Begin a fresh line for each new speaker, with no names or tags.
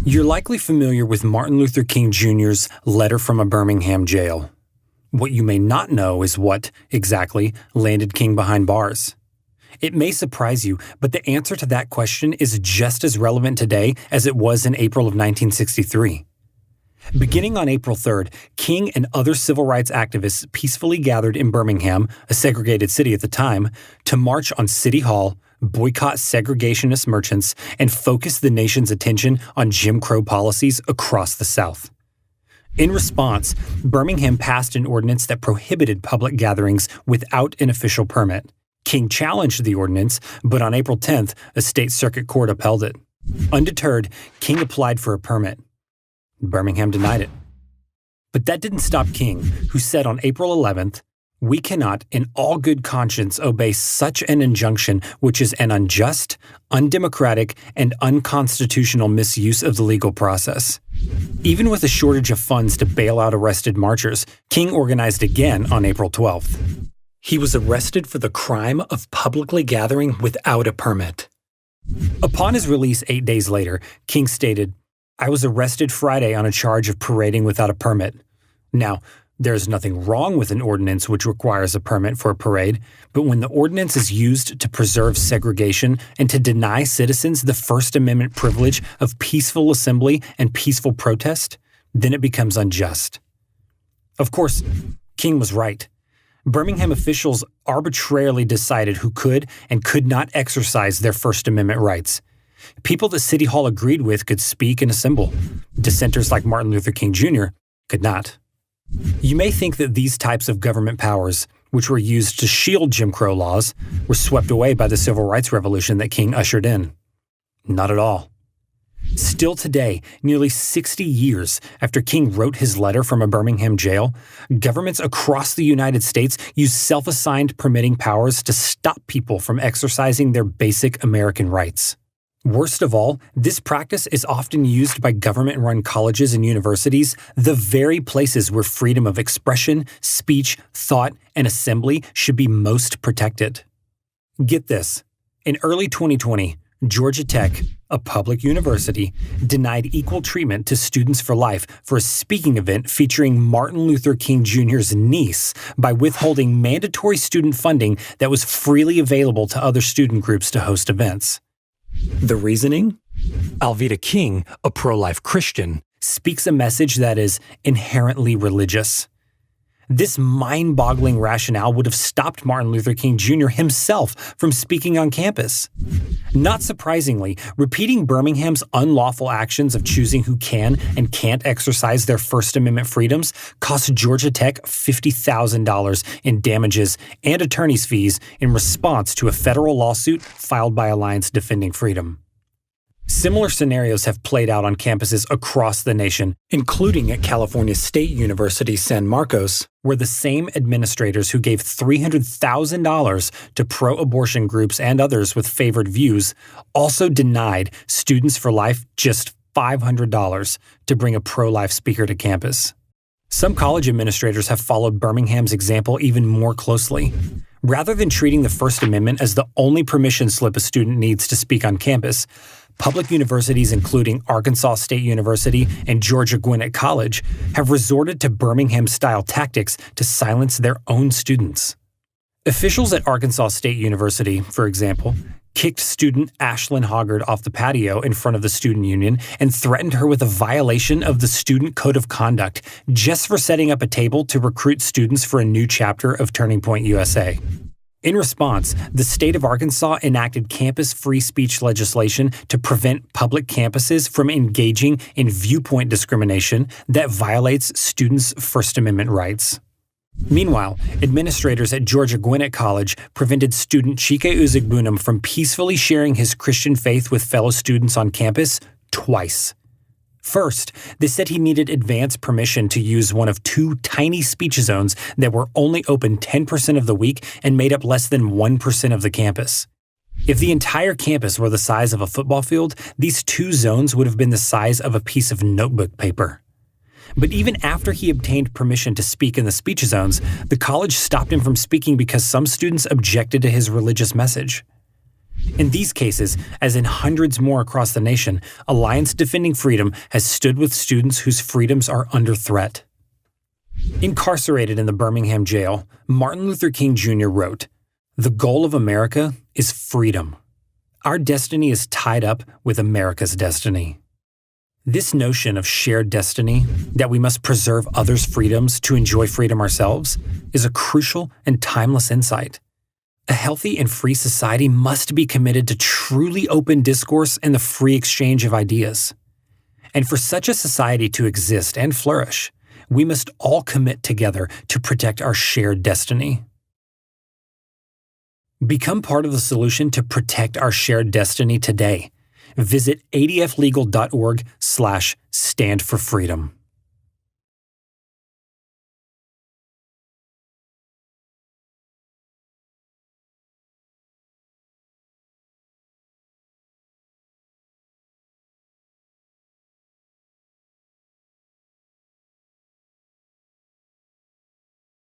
You're likely familiar with Martin Luther King Jr.'s letter from a Birmingham jail. What you may not know is what, exactly, landed King behind bars. It may surprise you, but the answer to that question is just as relevant today as it was in April of 1963. Beginning on April 3rd, King and other civil rights activists peacefully gathered in Birmingham, a segregated city at the time, to march on City Hall, boycott segregationist merchants, and focus the nation's attention on Jim Crow policies across the South. In response, Birmingham passed an ordinance that prohibited public gatherings without an official permit. King challenged the ordinance, but on April 10th, a state circuit court upheld it. Undeterred, King applied for a permit. Birmingham denied it. But that didn't stop King, who said on April 11th, "We cannot, in all good conscience, obey such an injunction which is an unjust, undemocratic, and unconstitutional misuse of the legal process." Even with a shortage of funds to bail out arrested marchers, King organized again on April 12th. He was arrested for the crime of publicly gathering without a permit. Upon his release 8 days later, King stated, "I was arrested Friday on a charge of parading without a permit." Now, there is nothing wrong with an ordinance which requires a permit for a parade, but when the ordinance is used to preserve segregation and to deny citizens the First Amendment privilege of peaceful assembly and peaceful protest, then it becomes unjust. Of course, King was right. Birmingham officials arbitrarily decided who could and could not exercise their First Amendment rights. People that City Hall agreed with could speak and assemble. Dissenters like Martin Luther King Jr. could not. You may think that these types of government powers, which were used to shield Jim Crow laws, were swept away by the Civil Rights Revolution that King ushered in. Not at all. Still today, nearly 60 years after King wrote his letter from a Birmingham jail, governments across the United States use self-assigned permitting powers to stop people from exercising their basic American rights. Worst of all, this practice is often used by government-run colleges and universities, the very places where freedom of expression, speech, thought, and assembly should be most protected. Get this. In early 2020, Georgia Tech, a public university, denied equal treatment to Students for Life for a speaking event featuring Martin Luther King Jr.'s niece by withholding mandatory student funding that was freely available to other student groups to host events. The reasoning? Alveda King, a pro-life Christian, speaks a message that is inherently religious. This mind-boggling rationale would have stopped Martin Luther King Jr. himself from speaking on campus. Not surprisingly, repeating Birmingham's unlawful actions of choosing who can and can't exercise their First Amendment freedoms cost Georgia Tech $50,000 in damages and attorney's fees in response to a federal lawsuit filed by Alliance Defending Freedom. Similar scenarios have played out on campuses across the nation, including at California State University San Marcos, where the same administrators who gave $300,000 to pro-abortion groups and others with favored views also denied Students for Life just $500 to bring a pro-life speaker to campus. Some college administrators have followed Birmingham's example even more closely. Rather than treating the First Amendment as the only permission slip a student needs to speak on campus, public universities including Arkansas State University and Georgia Gwinnett College have resorted to Birmingham-style tactics to silence their own students. Officials at Arkansas State University, for example, kicked student Ashlyn Hoggard off the patio in front of the student union and threatened her with a violation of the Student Code of Conduct just for setting up a table to recruit students for a new chapter of Turning Point USA. In response, the state of Arkansas enacted campus free speech legislation to prevent public campuses from engaging in viewpoint discrimination that violates students' First Amendment rights. Meanwhile, administrators at Georgia Gwinnett College prevented student Chike Uzigbunam from peacefully sharing his Christian faith with fellow students on campus twice. First, they said he needed advance permission to use one of two tiny speech zones that were only open 10% of the week and made up less than 1% of the campus. If the entire campus were the size of a football field, these two zones would have been the size of a piece of notebook paper. But even after he obtained permission to speak in the speech zones, the college stopped him from speaking because some students objected to his religious message. In these cases, as in hundreds more across the nation, Alliance Defending Freedom has stood with students whose freedoms are under threat. Incarcerated in the Birmingham jail, Martin Luther King Jr. wrote, "The goal of America is freedom. Our destiny is tied up with America's destiny." This notion of shared destiny, that we must preserve others' freedoms to enjoy freedom ourselves, is a crucial and timeless insight. A healthy and free society must be committed to truly open discourse and the free exchange of ideas. And for such a society to exist and flourish, we must all commit together to protect our shared destiny. Become part of the solution to protect our shared destiny today. Visit adflegal.org/standforfreedom.